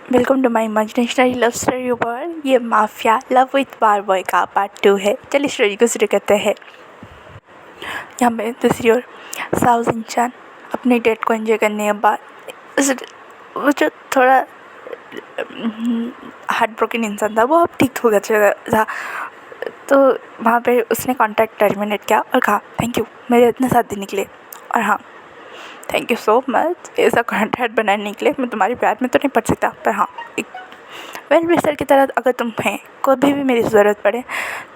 Welcome to my imaginationary love story world. ये mafia love with bar boy का part 2 है। चलिए story को शुरू करते हैं। यहाँ पे दूसरी ओर साउथ इंसान अपने डेट को एंजॉय करने के बाद वो जो थोड़ा हार्ट ब्रोकन इंसान था वो अब ठीक हो गया था। तो वहाँ पे उसने कॉन्टैक्ट टर्मिनेट किया और कहा थैंक यू मेरे इतने साथ देने के लिए, और हाँ थैंक यू सो मच ऐसा कॉन्टैक्ट बनाने के लिए। मैं तुम्हारे प्यार में तो नहीं पड़ सकता, पर हाँ एक वेल विशर की तरह अगर तुम हैं कभी भी मेरी ज़रूरत पड़े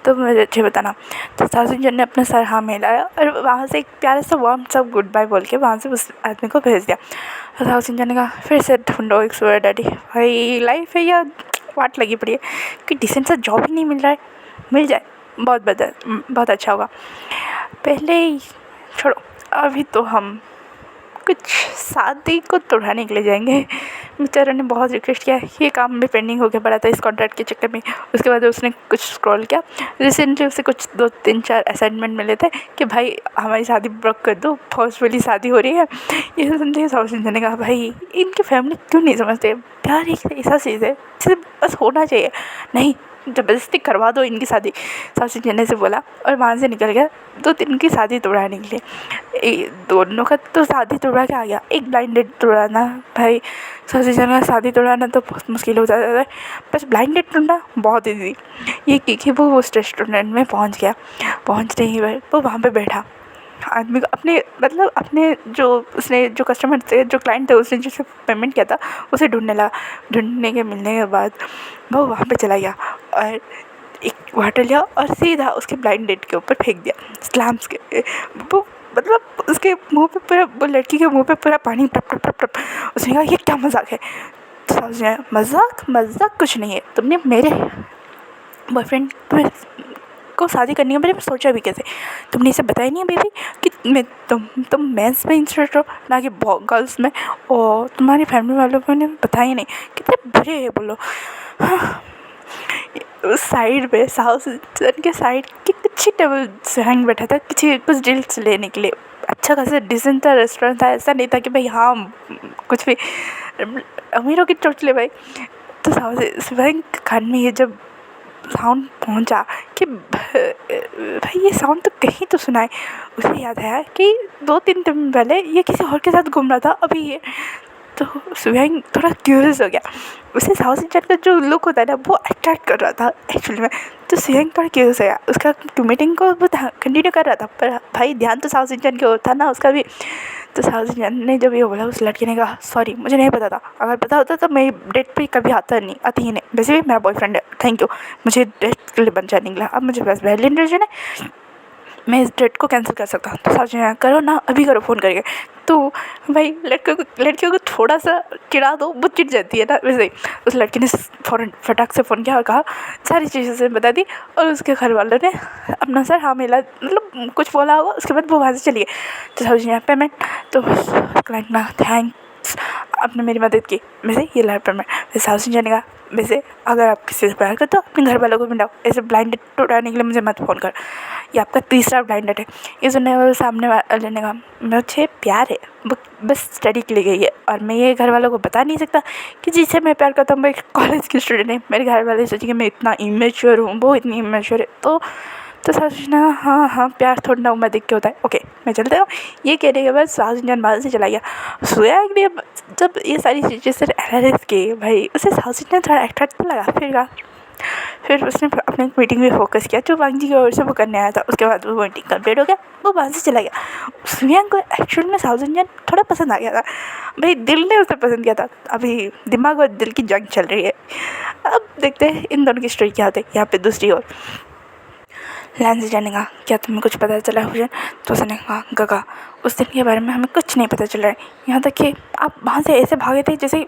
तो मुझे बताना। तो सासू जी ने अपना सर हाँ मिलाया और वहाँ से एक प्यारा सा वार्म सा गुड बाय बोल के वहाँ से उस आदमी को भेज दिया। और सासू जी ने कहा फिर से ढूंढो एक सुअर डैडी। भाई लाइफ है या वाट लगी पड़ी है कि डिसेंट सा जॉब ही नहीं मिल रहा है, मिल जाए बहुत अच्छा होगा। पहले ही छोड़ो, अभी तो हम कुछ शादी को तोड़ाने के लिए जाएंगे। बेचारे ने बहुत रिक्वेस्ट किया, ये काम भी पेंडिंग होकर पड़ा था इस कॉन्ट्रैक्ट के चक्कर में। उसके बाद उसने कुछ स्क्रॉल किया, रिसेंटली उसे कुछ 2-3-4 असाइनमेंट मिले थे कि भाई हमारी शादी ब्रेक कर दो, फोर्सफुली शादी हो रही है। ये सुनते साउथ इंडियन ने कहा भाई इनकी फैमिली क्यों नहीं समझते, प्यार एक ऐसा चीज़ है जिसे बस होना चाहिए, नहीं ज़बरदस्ती करवा दो इनकी शादी। साउथ इंडियन ने से बोला और वहाँ से निकल गया 2-3 की शादी तोड़ाने के लिए। दोनों का तो शादी तोड़ा के आ गया, एक ब्लाइंड डेट तोड़ाना भाई साउथ इंडियन का शादी तोड़ाना तो बहुत मुश्किल हो जाता है, बस ब्लाइंड डेट तोड़ना बहुत ईजी। ये कि वो उस रेस्टोरेंट में पहुँच गया। पहुँचते ही वो वहाँ पे बैठा, आदमी को अपने जो उसने जो कस्टमर थे जो क्लाइंट थे उसने जिसे पेमेंट किया था उसे ढूंढने लगा। ढूंढने के मिलने के बाद वो वहाँ पे चला गया और एक वाटर लिया और सीधा उसके ब्लाइंड डेट के ऊपर फेंक दिया स्लैम्स के। वो उसके मुंह पे पूरा, वो लड़की के मुंह पे पूरा पानी टप टप टप टप। उसने कहा ये क्या मजाक है। तो समझ गया मजाक कुछ नहीं है, तुमने मेरे बॉयफ्रेंड को शादी करनी है, मैंने सोचा भी कैसे, तुमने इसे बताया नहीं है बेबी कि मैं तुम मेंस में इंटरेस्ट हो ना कि गर्ल्स में, और तुम्हारी फैमिली वालों को ने बताया नहीं, कितने बुरे है बोलो। हाँ, उस साइड पे साउथ के साइड के कुछ ही टेबल से हैंग बैठा था कुछ डील्स लेने के लिए। अच्छा खासा डिसेंट था रेस्टोरेंट था, ऐसा नहीं था कि भाई हाँ कुछ भी अमीरों की चोचले भाई। तो साउथ खान में ये जब साउंड पहुंचा कि भाई ये साउंड तो कहीं तो सुनाए, उसे याद आया कि 2-3 दिन पहले ये किसी और के साथ घूम रहा था अभी ये। तो सुबह थोड़ा क्यूरियस हो गया, उसे साउथ इंडियन का जो लुक होता है ना वो अट्रैक्ट कर रहा था एक्चुअली में। तो सुबह थोड़ा क्यूरियस हो गया, उसका मीटिंग को वो कंटिन्यू कर रहा था, पर भाई ध्यान तो साउथ इंडियन के होता ना उसका भी। तो साउथ इंडियन ने जब ये बोला उस लड़के ने कहा सॉरी मुझे नहीं पता था, अगर पता होता तो मैं डेट पे कभी आती ही नहीं, वैसे भी मेरा बॉयफ्रेंड है, थैंक यू मुझे डेट के लिए बचा निकला, अब मुझे बस वैलिड रीजन है मैं इस डेट को कैंसिल कर सकता हूँ। तो साउथ इंडियन करो ना अभी करो फ़ोन करके। तो भाई लड़कियों को थोड़ा सा चिढ़ा दो वो चिढ़ जाती है ना, वैसे ही उस लड़की ने फ़ौरन फटाक से फ़ोन किया और कहा सारी चीज़ें से बता दी। और उसके घर वालों ने अपना सर हाँ मिला, मतलब कुछ बोला होगा, उसके बाद वो वहाँ से चली गई। तो साउथ इंडियन पेमेंट, तो क्लाइंट ना थैंक्स आपने मेरी मदद की, वैसे ये लाइफ पेमेंट। वैसे साउथ इंडियन ने कहा वैसे अगर आप किसी से प्यार करते हो अपने घर वालों को मिलाओ, ऐसे ब्लाइंड डेट उड़ाने के लिए मुझे मत फ़ोन कर, ये आपका तीसरा ब्लाइंड डेट है। ये सुनने वाले सामने वाले ने कहा मुझे प्यार है वो बस स्टडी के लिए गई है, और मैं ये घर वालों को बता नहीं सकता कि जिससे मैं प्यार करता हूँ मैं कॉलेज की स्टूडेंट है, मेरे घर वाले सोचेंगे मैं इतना इमेच्योर हूँ, वो इतनी इमेच्योर है। तो सोचना हाँ प्यार थोड़ा ना उम्र देख के होता है, ओके मैं चलता हूँ। ये कहने के बाद साउथ इंडियन बाहर से चला गया। सोया ने जब ये सारी चीज़ें से एनालिस की भाई उसे साउथ इंडियन थोड़ा अट्रैक्ट लगा। फिर उसने अपने मीटिंग में फोकस किया जो वांग जी की ओर से वो करने आया था। उसके बाद वो मीटिंग कंप्लीट हो गया, वो वहाँ से चला गया। सुयांग को एक्चुअल में साउथ इंडियन थोड़ा पसंद आ गया था भाई, दिल ने उसे पसंद किया था। अभी दिमाग और दिल की जंग चल रही है। अब देखते हैं इन दोनों की स्टोरी क्या होती है। यहाँ पे दूसरी ओर लैंस जाने का क्या तुम्हें कुछ पता चला हुआ? तो उसने कहा गगा उस दिन के बारे में हमें कुछ नहीं पता चल रहा है, यहाँ तक कि आप वहाँ से ऐसे भागे थे जैसे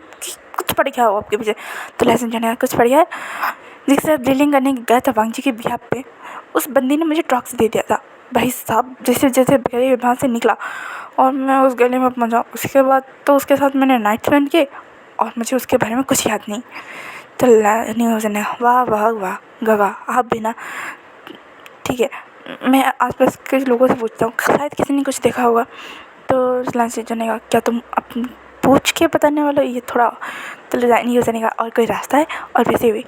कुछ पड़ गया हो आपके पीछे। तो लैंस जाने का कुछ पड़ गया जिससे ड्रिलिंग करने गया था वांग जी के बिहाफ पे, उस बंदी ने मुझे ड्रग्स दे दिया था भाई साहब। जैसे जैसे गले वहाँ से निकला और मैं उस गले में पहुँचा, उसके बाद तो उसके साथ मैंने नाइट स्पेंड किए और मुझे उसके बारे में कुछ याद नहीं। तो न्यूज़ ने वाह वाह वाह गगा आप भी ना, ठीक है मैं आसपास के लोगों से पूछता हूँ शायद किसी ने कुछ देखा होगा। तो लैंस ने कहा क्या तुम पूछ के बताने वाला ये थोड़ा तो नहीं हो जाने और कोई रास्ता है। और वैसे भी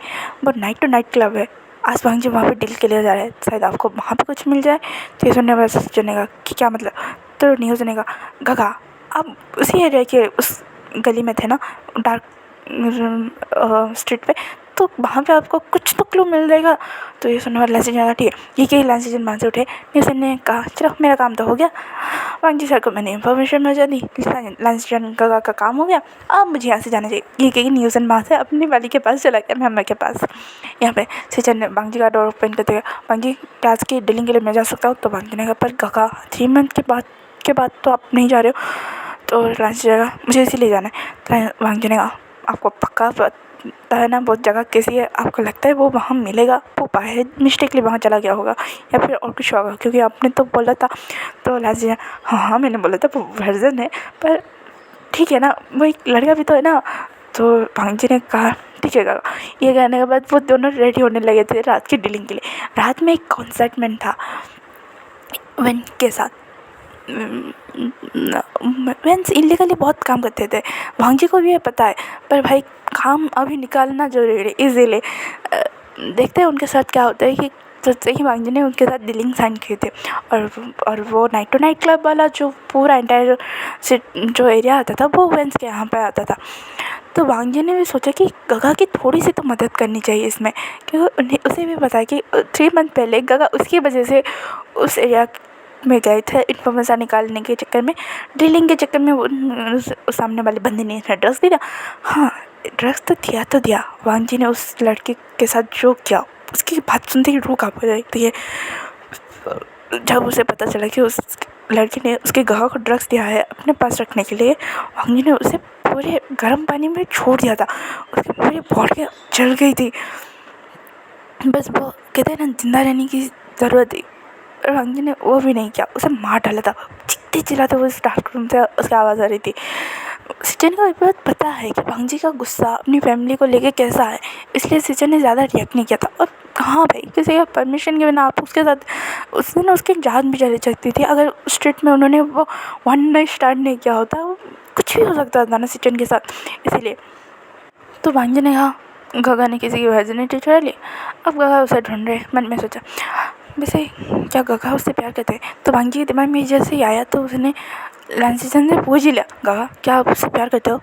वो नाइट टू नाइट क्लब है, आज भांग जी वहाँ पे डील के लिए जा रहे हैं, शायद आपको वहाँ पे कुछ मिल जाए। तो ये सुनने वाला सोचने कि क्या मतलब, तो नहीं हो जाने गगा आप उसी एरिया के उस गली में थे ना, डार्क स्ट्रीट पे, तो वहाँ पे आपको कुछ तो क्लू मिल जाएगा। तो ये सुनने वाला लाइन सीजन ठीक है, ये कहीं लाइन सीजन वहाँ से उठे। न्यूसन ने कहा चलो मेरा काम तो हो गया, वांग जी सर को मैंने इन्फॉर्मेशन भेजा दी, लाइन सीजन का काम हो गया, अब मुझे यहाँ से जाना चाहिए। ये कहीं न्यूसन वहाँ से अपनी वाली के पास चला गया, मेम्बर के पास। यहाँ पे सीजन ने वांग जी का डोर ओपन करते हुए, वांग जी क्या आज की डीलिंग के लिए मैं जा सकता हूँ? तो वांग जी ने कहा पर काका 3 मंथ के बाद तो आप नहीं जा रहे हो। तो लाइन सीजन मुझे इसीलिए जाना है। तो वांग जी ने कहा आपको पक्का पता है ना वो जगह कैसी है? आपको लगता है वो वहाँ मिलेगा? वो बाहर मिस्टेकली वहाँ चला गया होगा या फिर और कुछ होगा, क्योंकि आपने तो बोला था। तो लाजी हाँ मैंने बोला था वो वर्जन है, पर ठीक है ना, वो एक लड़का भी तो है ना। तो भांग जी ने कहा ठीक है काका। ये कहने के बाद वो दोनों रेडी होने लगे थे रात की डीलिंग के लिए। रात में एक कॉन्सर्टमेंट था वन के साथ। वेंस इलीगली बहुत काम करते थे, भांग जी को भी ये पता है, पर भाई काम अभी निकालना जरूरी है, इसीलिए देखते हैं उनके साथ क्या होता है। कि सच्चे ही भांग जी ने उनके साथ डीलिंग साइन किए थे। और वो नाइट टू नाइट क्लब वाला जो पूरा एंटायर जो एरिया आता था वो वेंस के यहाँ पे आता था। तो भांग जी ने भी सोचा कि गगा की थोड़ी सी तो मदद करनी चाहिए इसमें, क्योंकि उन्हें उसे भी पता है कि 3 मंथ पहले गगा उसकी वजह से उस एरिया में गए थे इन्फॉर्मेशन निकालने के चक्कर में, डीलिंग के चक्कर में। उस सामने वाले बंदे ने ड्रग्स दिया। हाँ ड्रग्स तो दिया। वांग जी ने उस लड़के के साथ जो किया उसकी बात सुनते ही रूह कांप हो जाती है। जब उसे पता चला कि उस लड़के ने उसके गगा को ड्रग्स दिया है अपने पास रखने के लिए, वांग जी ने उसे पूरे गर्म पानी में छोड़ दिया था। उसकी पूरी बॉडी जल गई थी, बस वो कहते हैं ना जिंदा रहने की ज़रूरत थी। और वांग जी ने वो भी नहीं किया, उसे मार डाला था। चिखते चिल्लाते वो उस डार्क रूम से उसकी आवाज़ आ रही थी। सिचन को एक बात पता है कि भांग जी का गुस्सा अपनी फैमिली को लेके कैसा है, इसलिए सिचन ने ज़्यादा रिएक्ट नहीं किया था। और हाँ भाई किसी का परमिशन के बिना आप उसके साथ, उसने ना उसकी जान भी चली सकती थी अगर स्ट्रीट में उन्होंने वो वन नाइट स्टार्ट नहीं किया होता। कुछ भी हो सकता था ना सिचन के साथ, इसीलिए। तो भांग जी ने कहा गगा ने किसी की वर्जिनिटी चुरा ली, अब गगा उसे ढूंढ रहे। मन में सोचा वैसे क्या गगा उससे प्यार करते हैं? तो भांग जी के दिमाग में जैसे ही आया तो उसने लाइन सीजन से पूछ ही लिया गगा क्या आप उससे प्यार करते हो?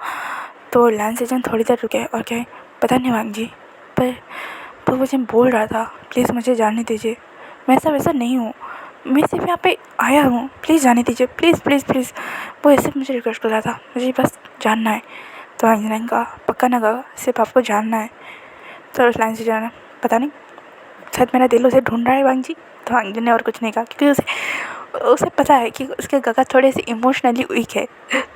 तो लाइन सीजन थोड़ी देर रुके और कहे पता नहीं भांग जी, पर वो मुझे बोल रहा था प्लीज़ मुझे जाने दीजिए, मैं ऐसा वैसा नहीं हूँ, मैं सिर्फ यहाँ पे आया हूँ, प्लीज़ जाने दीजिए, प्लीज़ प्लीज़ प्लीज़। वो ऐसे मुझे रिक्वेस्ट कर रहा था, मुझे बस जानना है। तो भांग जी ने कहा पक्का ना गगा, सिर्फ आपको जानना है? तो लाइन सीजन पता नहीं, शायद मेरा दिल उसे ढूंढ रहा है भांग जी। तो भांग जी ने और कुछ नहीं कहा, क्योंकि उसे पता है कि उसके गगा थोड़े से इमोशनली वीक है।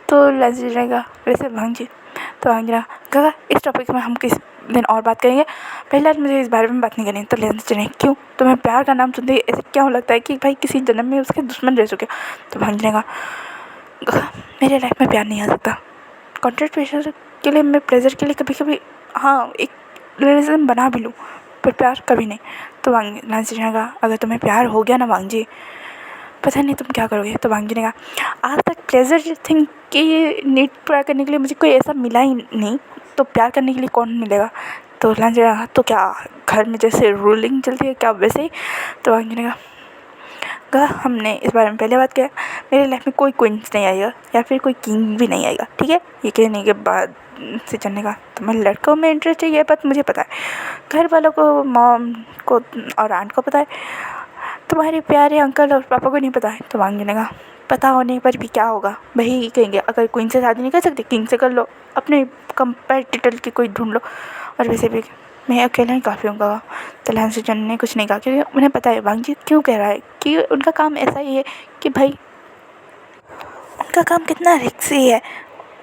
तो लाइन सीजन का वैसे भांग जी, तो भांग जी ने गगा इस टॉपिक में हम किस दिन और बात करेंगे, पहले आज मुझे इस बारे में बात नहीं करनी। तो लाइन सीजन क्यों, तुम्हें प्यार का नाम सुनते ही ऐसे क्या लगता है कि भाई किसी जन्म में उसके दुश्मन रह चुके? तो भांग जी ने कहा गगा मेरे लाइफ में प्यार नहीं आ सकता, कॉन्ट्रैक्ट प्रेशर के लिए, मैं प्लेजर के लिए कभी कभी हाँ एक रिलेशन बना भी लूँ, पर प्यार कभी नहीं। तो लाइन सीजन ने कहा अगर तुम्हें प्यार हो गया ना भांग जी, पता नहीं तुम क्या करोगे? तो भांग जी ने कहा आज तक प्लेजर थिंग की नीड पूरा करने के लिए मुझे कोई ऐसा मिला ही नहीं, तो प्यार करने के लिए कौन मिलेगा? तो लाइन जी ने कहा तो क्या घर में जैसे रूलिंग चलती है क्या वैसे ही? तो भांग जी ने कहा हमने इस बारे में पहले बात किया, मेरे लाइफ में कोई क्वींस नहीं आएगा या फिर कोई किंग भी नहीं आएगा, ठीक है? ये कहने के बाद से चलने का तुम्हें लड़कों में इंटरेस्ट है ये बात मुझे पता है, घर वालों को, मॉम को और आंट को पता है, तुम्हारे प्यारे अंकल और पापा को नहीं पता है। तो भांग जी ने कहा पता होने पर भी क्या होगा, वही कहेंगे अगर क्वीन से शादी नहीं कर सकते किंग से कर लो, अपने कंपेटिटर की कोई ढूंढ लो, और वैसे भी मैं अकेला ही काफ़ी हूँ। तो लाइन सीजन ने कुछ नहीं कहा, क्योंकि उन्हें पता है भांग जी क्यों कह रहा है, कि उनका काम ऐसा ही है कि भाई उनका काम कितना रिस्की है,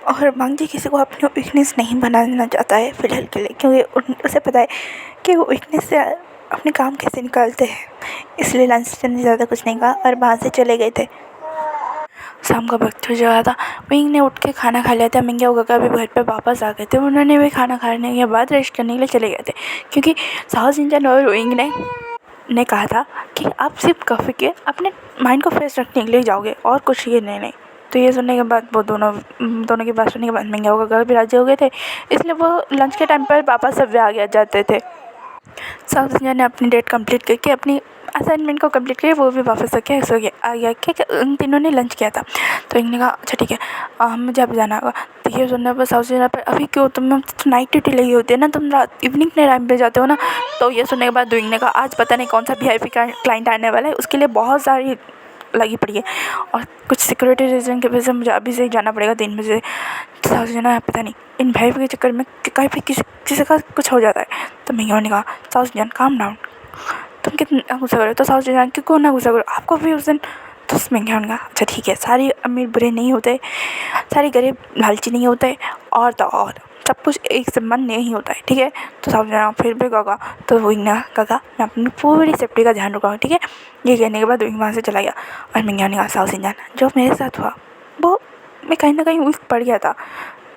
और भांग जी किसी को अपनी वीकनेस नहीं बनाना चाहता है फ़िलहाल के लिए, क्योंकि उसे पता है कि वो वीकनेस से अपने काम कैसे निकालते हैं। इसलिए लाइन सीजन ने ज़्यादा कुछ नहीं कहा और वहाँ से चले गए थे। शाम का वक्त हो गया था, विंग ने उठ के खाना खा लिया था। मिंगे और गगा भी घर पे वापस आ गए थे। उन्होंने भी खाना खाने के बाद रेस्ट करने के लिए चले गए थे, क्योंकि साउथ इंजन और विंग ने कहा था कि आप सिर्फ कॉफ़ी के अपने माइंड को फ्रेश रखने के लिए जाओगे और कुछ ये नहीं। तो ये सुनने के बाद वो दोनों की बात सुनने के बाद मिंगा वो काका भी राजी हो गए थे, इसलिए वो लंच के टाइम पर वापस सब आ गया जाते थे। साउथ इंडियन ने अपनी डेट कंप्लीट करके अपनी असाइनमेंट को कंप्लीट करके वो भी वापस आके सो गया आ गया कि उन तीनों ने लंच किया था। तो इन्होंने कहा अच्छा ठीक है, मुझे अब जाना होगा। तो ये सुनने पर साउथ इंडियन पर अभी क्यों, तुम नाइट ड्यूटी लगी होती है ना, तुम रात इवनिंग के टाइम पे जाते हो ना। तो ये सुनने के बाद डूइंग ने कहा आज पता नहीं कौन सा VIP क्लाइंट आने वाला है, उसके लिए बहुत सारी लगी पड़ी है और कुछ सिक्योरिटी रीज़न की वजह से मुझे अभी से ही जाना पड़ेगा 3 बजे। तो साउथ इंडियन है पता नहीं इन भाई के चक्कर में कहीं भी किसी का कुछ हो जाता है। तो मैं ने कहा साउथ इंडियन काम डाउन, तुम कितना गुस्सा करो। तो साउथ इंडियन क्यों ना गुस्सा करो, आपको भी उस दिन। तो उसमें क्या कहा अच्छा ठीक है, सारे अमीर बुरे नहीं होते, सारे गरीब लालची नहीं होते, और तो और सब कुछ एक समान नहीं होता है, ठीक है। तो साउथ इंडियन फिर भी कहा, तो विंग ने कहा मैं अपनी पूरी सेफ्टी का ध्यान रखूँगा, ठीक है। ये कहने के बाद विंग वहाँ से चला गया और मिंगा ने कहा साउथ इंडियन जो मेरे साथ हुआ वो मैं कहीं ना कहीं वीक पड़ गया था,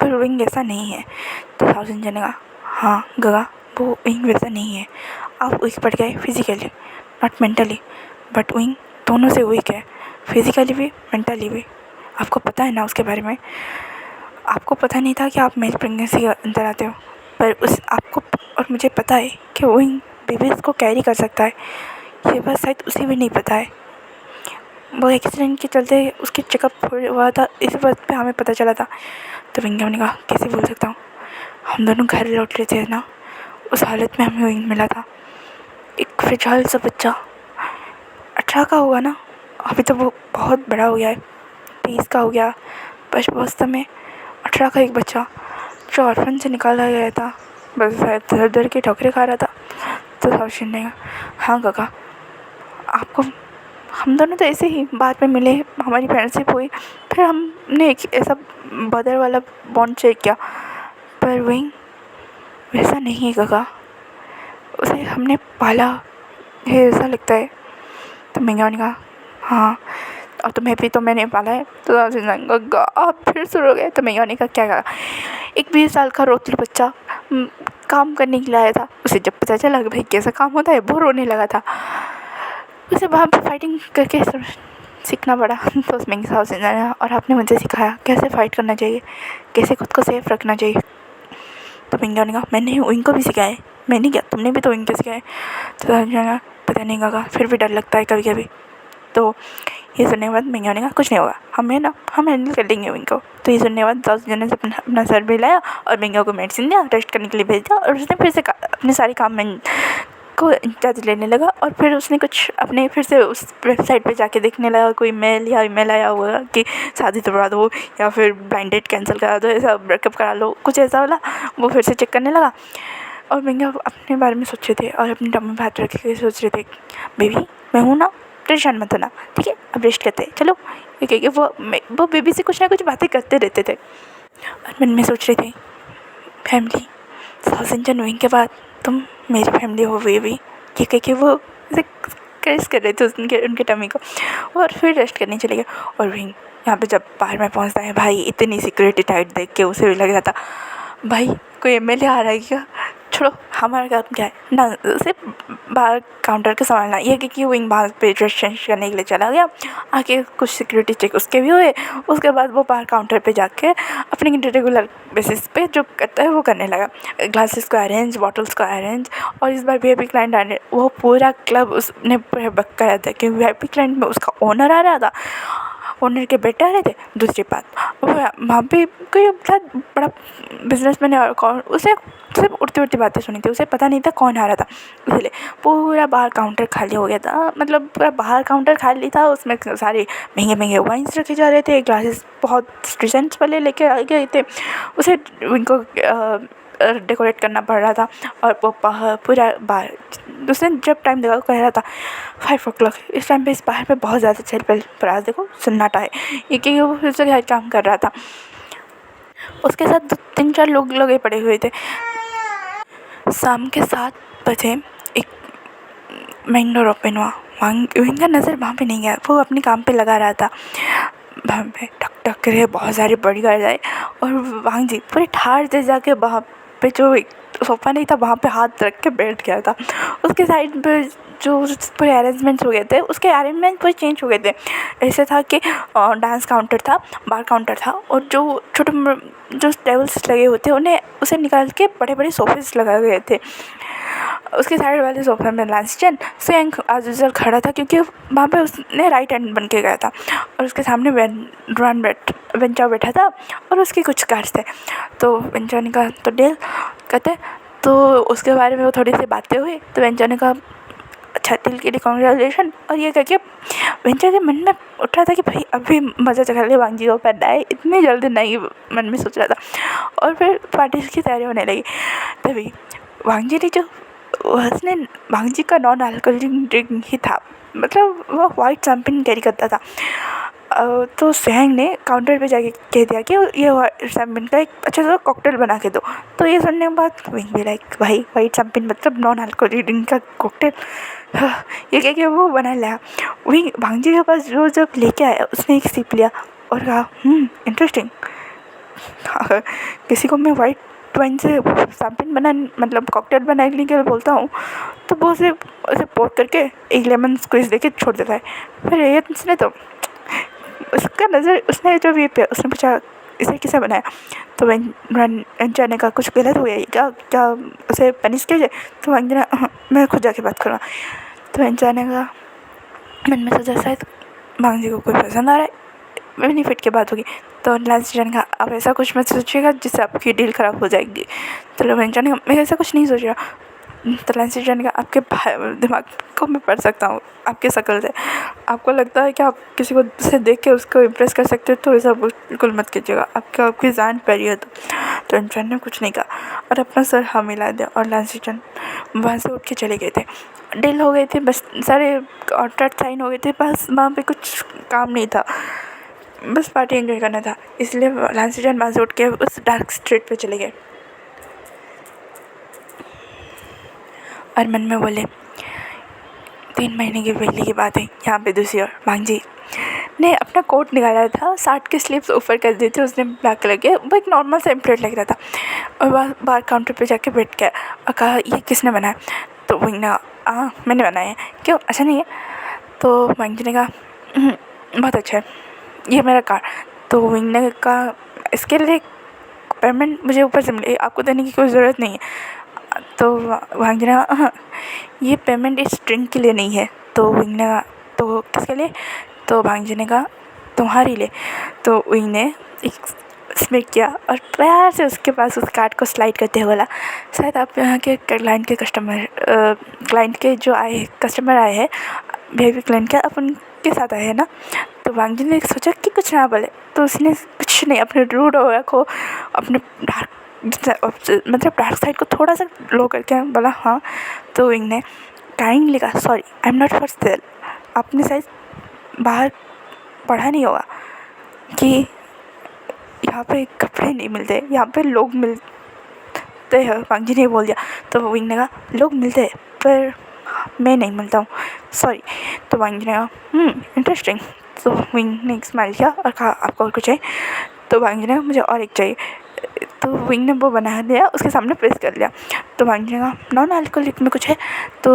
पर विंग ऐसा नहीं है। तो साउथ इंडियन ने कहा हाँ गगा वो विंग वैसा नहीं है, आप वीक पड़ गए physically not mentally, but wing दोनों से वीक है, फिजिकली भी मेंटली भी। आपको पता है ना उसके बारे में, आपको पता नहीं था कि आप मेरी प्रेगनेंसी के अंदर आते हो, पर उस आपको और मुझे पता है कि विंग बेबीज़ को कैरी कर सकता है, ये बात शायद उसे भी नहीं पता है। वो एक्सीडेंट के चलते उसकी चेकअप हुआ था, इस बात पे हमें पता चला था। तो विंग ने कहा कैसे बोल सकता हूँ, हम दोनों घर लौट रहे थे ना, उस हालत में हमें विंग मिला था, एक फ्रेजाइल सा बच्चा 18 का होगा ना, अभी तो वो बहुत बड़ा हो गया है, 20 का हो गया, बस वास्तव में 18 का एक बच्चा जो ऑर्फन से निकाला गया था, बस शायद दर दर के ठोकरे खा रहा था। तो साउशन ने कहा हाँ काका आपको, हम दोनों तो ऐसे ही बाद में मिले, हमारी फ्रेंडशिप हुई, फिर हमने एक ऐसा बदर वाला बॉन्ड चेक किया, पर विंग वैसा नहीं है काका, उसे हमने पाला है ऐसा लगता है। तो मैंने कहा हाँ और तुम्हें भी तो मैंने पाला है। तो आप फिर शुरू हो गए। तो मैंने कहा क्या कहा, एक 20 साल का रोतलू बच्चा काम करने के लिए आया था, उसे जब पता चला कि भाई कैसा काम होता है वो रोने लगा था, उसे वहाँ पर फाइटिंग करके सीखना पड़ा। तो उसमें साउथ इंडियन और आपने मुझे सिखाया कैसे फ़ाइट करना चाहिए, कैसे खुद को सेफ रखना चाहिए। तो मिंगा ने कहा मैंने विंग को भी सिखाया, मैंने क्या तुमने भी तो विंग को सिखाया। तो पता नहीं कहा फिर भी डर लगता है कभी कभी। तो ये सुनने के बाद मिंगा ने कहा कुछ नहीं होगा, हम हैंडल कर लेंगे विंग को। तो ये सुनने के बाद साउथ इंडियन ने अपना सर भी लाया और मिंगा को मेडिसिन दिया, रेस्ट करने के लिए भेज दिया, और उसने फिर से अपने सारे काम में को इंचार्ज लेने लगा। और फिर उसने कुछ अपने फिर से उस वेबसाइट पे जाके देखने लगा कोई मेल या ईमेल आया हुआ कि शादी तोड़ा दो या फिर ब्लाइंड डेट कैंसिल करा दो, ऐसा ब्रेकअप करा लो, कुछ ऐसा वाला वो फिर से चेक करने लगा। और मिंगा अपने बारे में सोच रहे थे और अपने टम्मी में हाथ रख के सोच रहे थे बेबी मैं हूँ ना, परेशान मत होना, ठीक है अब रेस्ट करते हैं चलो। क्योंकि वो बेबी से कुछ ना कुछ बातें करते रहते थे और मन में सोच रहे थे फैमिली साउथ इंडियन विंग के बाद तुम मेरी फैमिली हो बेबी, ये कह के वो ऐसे क्रेस कर रहे थे उनके टमी को, और फिर रेस्ट करने चले गए। और विंग यहाँ पे जब बाहर में पहुँचता है भाई इतनी सिक्योरिटी टाइट देख के उसे भी लग रहा था भाई कोई MLA आ रहा है क्या, छोड़ो हमारा काम क्या है ना, सिर्फ बाहर काउंटर के संभालना। ये कि विंग बाहर पे ड्रेस चेंज करने के लिए चला गया, आके कुछ सिक्योरिटी चेक उसके भी हुए, उसके बाद वो बाहर काउंटर पे जाके अपने रेगुलर बेसिस पे जो करता है वो करने लगा, ग्लासेस को अरेंज, बॉटल्स को अरेंज। और इस बार VIP क्लाइंट आने वो पूरा क्लब उसने बुक कराया था क्योंकि VIP क्लाइंट में उसका ओनर आ रहा था, ओनर के बेटे आ रहे थे। दूसरी बात वहाँ पे कोई बड़ा बिजनेसमैन है और उसे सिर्फ उड़ती बातें सुनी थी, उसे पता नहीं था कौन आ रहा था, इसलिए पूरा बाहर काउंटर खाली हो गया था, मतलब पूरा बाहर काउंटर खाली था, उसमें सारे महंगे वाइन्स रखे जा रहे थे, ग्लासेस बहुत स्ट्रीजेंट्स वाले लेके आ गए थे, उसे उनको डेकोरेट करना पड़ रहा था। और वो पूरा बाहर उसने जब टाइम देखा कह रहा था 5 o'clock, इस टाइम पे इस बाहर पे बहुत ज़्यादा चल पर आज देखो सन्नाटा है, ये क्योंकि वो फिर से काम कर रहा था। उसके साथ 3-4 लोग लगे पड़े हुए थे। शाम के 7 बजे एक मेन डोर ओपन हुआ, विंग का नज़र वहाँ पे नहीं गया, वो अपने काम पे लगा रहा था। वहाँ पे ठक ठक करे बहुत सारे बॉडीगार्ड आए और वांग जी पूरे ठाड़ से जाके वहाँ पे जो सोफ़ा नहीं था वहाँ पे हाथ रख के बैठ गया था। उसके साइड पे जो पूरे अरेंजमेंट्स हो गए थे, उसके अरेंजमेंट पूरे चेंज हो गए थे। ऐसे था कि डांस काउंटर था, बार काउंटर था, और जो छोटे जो टेबल्स लगे हुए थे उन्हें उसे निकाल के बड़े बड़े सोफेस लगाए गए थे। उसके साइड वाले सोफे में लांसचन स्वयं आज यूजल खड़ा था, क्योंकि वहाँ पे उसने राइट हैंड बन के गया था, और उसके सामने वेंचा बैठा था, और उसके कुछ कार्ड्स थे। तो वेंचा ने कहा तो डेल कहते, तो उसके बारे में वो थोड़ी सी बातें हुई। तो वेंचा ने कहा अच्छा दिल के लिए कॉन्ग्रेचुलेशन, और ये कह के वेंचा के मन में उठ रहा था कि भाई अभी मज़ा चखा ले, वांगजी को पहनना है, इतनी जल्दी नहीं मन में सोच रहा था। और फिर पार्टी की तैयारी होने लगी, तभी वांगजी ने जो उसने वांगजी का नॉन अल्कोहलिक ड्रिंक ही था, मतलब वो वाइट शैम्पेन कैरी करता था। तो सेहंग ने काउंटर पे जाके कह दिया कि ये शैम्पेन का एक अच्छा सा कॉकटेल बना के दो। तो ये सुनने के बाद विंग भी लाइक भाई वाइट शैम्पेन मतलब नॉन अल्कोहलिक ड्रिंक का कॉकटेल, ये कह के वो बना लिया। विंग वांगजी के पास जो जब लेके आया उसने एक सिप लिया और कहा इंटरेस्टिंग। किसी को मैं वाइट वाइन से शैम्पेन बना मतलब कॉकटेल बनाने के लिए बोलता हूँ तो वो उसे पोर करके एक लेमन स्क्वीज देके छोड़ देता है। फिर ये उसने तो उसका नज़र उसने जब ये पे उसने पूछा इसे किसे बनाया, तो वेंचा ने कहा कुछ गलत हो गया क्या क्या उसे पनिश किया जाए। तो वेंचा ने मैं खुद जाके बात करूँगा। तो वेंचा ने कहा मन में सोचा शायद वांगजी को कोई पसंद आ रहा है, बेनिफिट की बात होगी। तो लांसचन का आप ऐसा कुछ मत सोचिएगा जिससे आपकी डील ख़राब हो जाएगी। तो वेंचा ने मैं ऐसा कुछ नहीं सोच रहा। तो लांसचन का आपके दिमाग को मैं पढ़ सकता हूँ आपके शक्ल से, आपको लगता है कि आप किसी को से देख के उसको इम्प्रेस कर सकते हो, तो ऐसा बिल्कुल मत कीजिएगा, आपकी जान पैरी है। तो इंसान ने कुछ नहीं कहा और अपना सर हाँ मिला दिया, और लांसचन वहाँ से उठ के चले गए थे। डील हो गई थी, बस सारे कॉन्ट्रैक्ट साइन हो गए थे, बस वहाँ पे कुछ काम नहीं था, बस पार्टी एंजॉय करना था। इसलिए लांसचन वहाँ से उठ के उस डार्क स्ट्रीट पे चले गए और मन में बोले 3 महीने की पहले की बात है। यहाँ पे दूसरी ओर वांगजी ने अपना कोट निकाला था, शर्ट की स्लीव्स ऊपर कर दी थी उसने ब्लैक कलर के, वो एक नॉर्मल सा एम्प्लॉय लग रहा था। और बार काउंटर पे जाके बैठ गया और कहा ये किसने बनाया। तो वही ना मैंने बनाया है। क्यों अच्छा नहीं है। तो वांगजी ने कहा बहुत अच्छा है, ये मेरा कार। तो विंग ने कहा इसके लिए पेमेंट मुझे ऊपर से मिले, आपको देने की कोई ज़रूरत नहीं है। तो वांगजी ने कहा हाँ ये पेमेंट इस ड्रिंक के लिए नहीं है। तो विंग ने कहा तो किसके लिए। तो वांगजी ने कहा तुम्हारे लिए। तो विंग ने एक स्मिक किया और प्यार से उसके पास उस कार्ड को स्लाइड करते हुए बोला शायद आप यहाँ के क्लाइंट के जो आए कस्टमर आए हैं बेबी क्लाइंट के अपन के साथ आए हैं ना। तो वांगजी ने सोचा कि कुछ ना बोले, तो उसने कुछ नहीं अपने रूड और को अपने डार्क साइड को थोड़ा सा लो करके बोला हाँ। तो विंग ने काइंडली कहा sorry I am not for sale. आपने शायद बाहर पढ़ा नहीं होगा कि यहाँ पे कपड़े नहीं मिलते, यहाँ पे लोग मिलते हैं। वांगजी ने बोल दिया। तो विंग ने कहा लोग मिलते हैं पर मैं नहीं मिलता हूँ सॉरी। तो वांगजी ने कहा इंटरेस्टिंग। तो विंग ने एक स्माइल किया और कहा आपको और कुछ चाहिए। तो वांगजी ने कहा मुझे और एक चाहिए। तो विंग ने वो बना दिया, उसके सामने प्रेस कर लिया। तो वांगजी ने कहा नॉन अल्कोहलिक में कुछ है। तो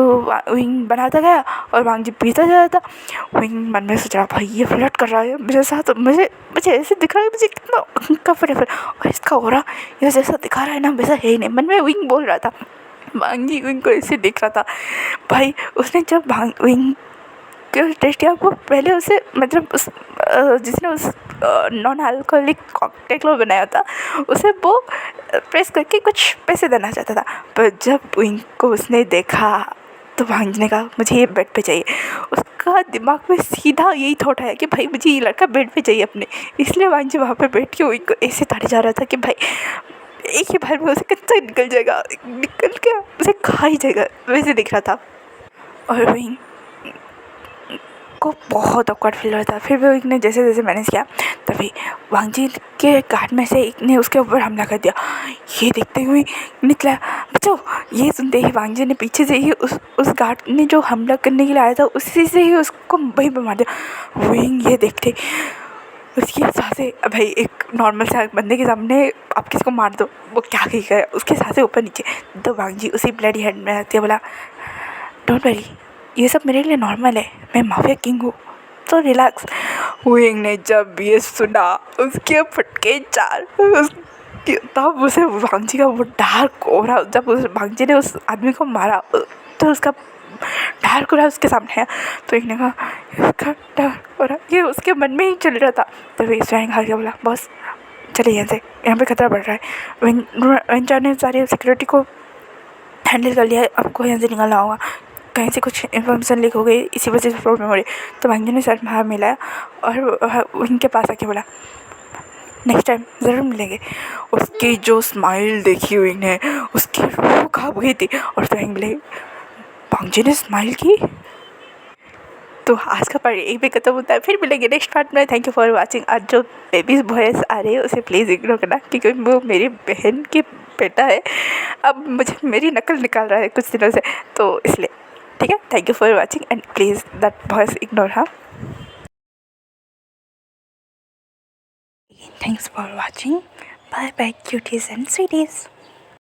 विंग बनाता गया और वांगजी पीता जा रहा था। विंग मन में सोच रहा भाई ये फ्लर्ट कर रहा है मेरे साथ, मुझे ऐसे दिख रहा है मुझे कितना कंफर्टेबल, और इसका हो रहा ये जैसा दिखा रहा है ना वैसा है ही नहीं। मन में विंग बोल रहा था। वांगजी विंग को ऐसे देख रहा था भाई। उसने जब विंग टेस्ट किया वो पहले उसे मतलब उस जिसने उस नॉन अल्कोहलिक कॉकटेल बनाया था उसे वो प्रेस करके कुछ पैसे देना चाहता था। पर जब विंग को उसने देखा तो वांगजी ने कहा मुझे ये बेड पे चाहिए। उसका दिमाग में सीधा यही थॉट आया कि भाई मुझे ये लड़का बेड पे चाहिए अपने। इसलिए वांगजी वहाँ पे बैठ के विंग को ऐसे ताड़े जा रहा था कि भाई एक ही बार में उसे कच्चा निकल जाएगा, निकल के उसे खा ही जाएगा, वैसे दिख रहा था। और विंग को बहुत ऑकवर्ड फील हो रहा था। फिर भी एक ने जैसे जैसे मैनेज किया तभी वांगजी के गार्ड में से एक ने उसके ऊपर हमला कर दिया। ये देखते हुए निकला बच्चों। ये सुनते ही वांगजी ने पीछे से ही उस गार्ड ने जो हमला करने के लिए आया था उसी से ही उसको वहीं पर मार दिया। विंग ये देखते उसकी सांसें भाई एक नॉर्मल सा बंदे के सामने आप किसी को मार दो वो क्या कहेगा, उसकी सांसें ऊपर नीचे। तो वांगजी उसी ब्लडी हैंड में आती है बोला डोंट वरी ये सब मेरे लिए नॉर्मल है, मैं माफिया किंग हूँ, तो रिलैक्स। विंग ने जब ये सुना उसके फटके चार, तब उसे भांगजी का वो डार्क ओरा, जब उस भांगजी ने उस आदमी को मारा तो उसका डार्क ओरा उसके सामने है। तो एक ने कहा इसका डार्क ओरा, ये उसके मन में ही चल रहा था। तो वे स्वयं हार के बोला बॉस चलिए यहाँ से, यहाँ पे खतरा बढ़ रहा है। वेंचर ने सारी सिक्योरिटी को हैंडल कर लिया है, आपको यहाँ से निकलना होगा, कहीं से कुछ इन्फॉर्मेशन लीक हो गई, इसी वजह से प्रॉब्लम हो रही। तो भांगजी ने सर में हाथ मिलाया और उनके पास आके बोला नेक्स्ट टाइम ज़रूर मिलेंगे। उसकी जो स्माइल देखी हुई ने उसकी रूह काँप गई थी। और स्वयं बोले भांगजी ने स्माइल की। तो आज का पार्ट यही पे खत्म होता है, फिर मिलेंगे नेक्स्ट पार्ट में। Thank you for watching. आज जो बेबीज वॉइस आ रही है उसे प्लीज़ इग्नोर करना, क्योंकि वो मेरी बहन की बेटा है, अब मुझे मेरी नकल निकाल रहा है कुछ दिनों से, तो इसलिए ठीक है। Thank you for watching and please that voice ignore. हाँ, thanks for watching, bye bye cuties and स्वीटीज।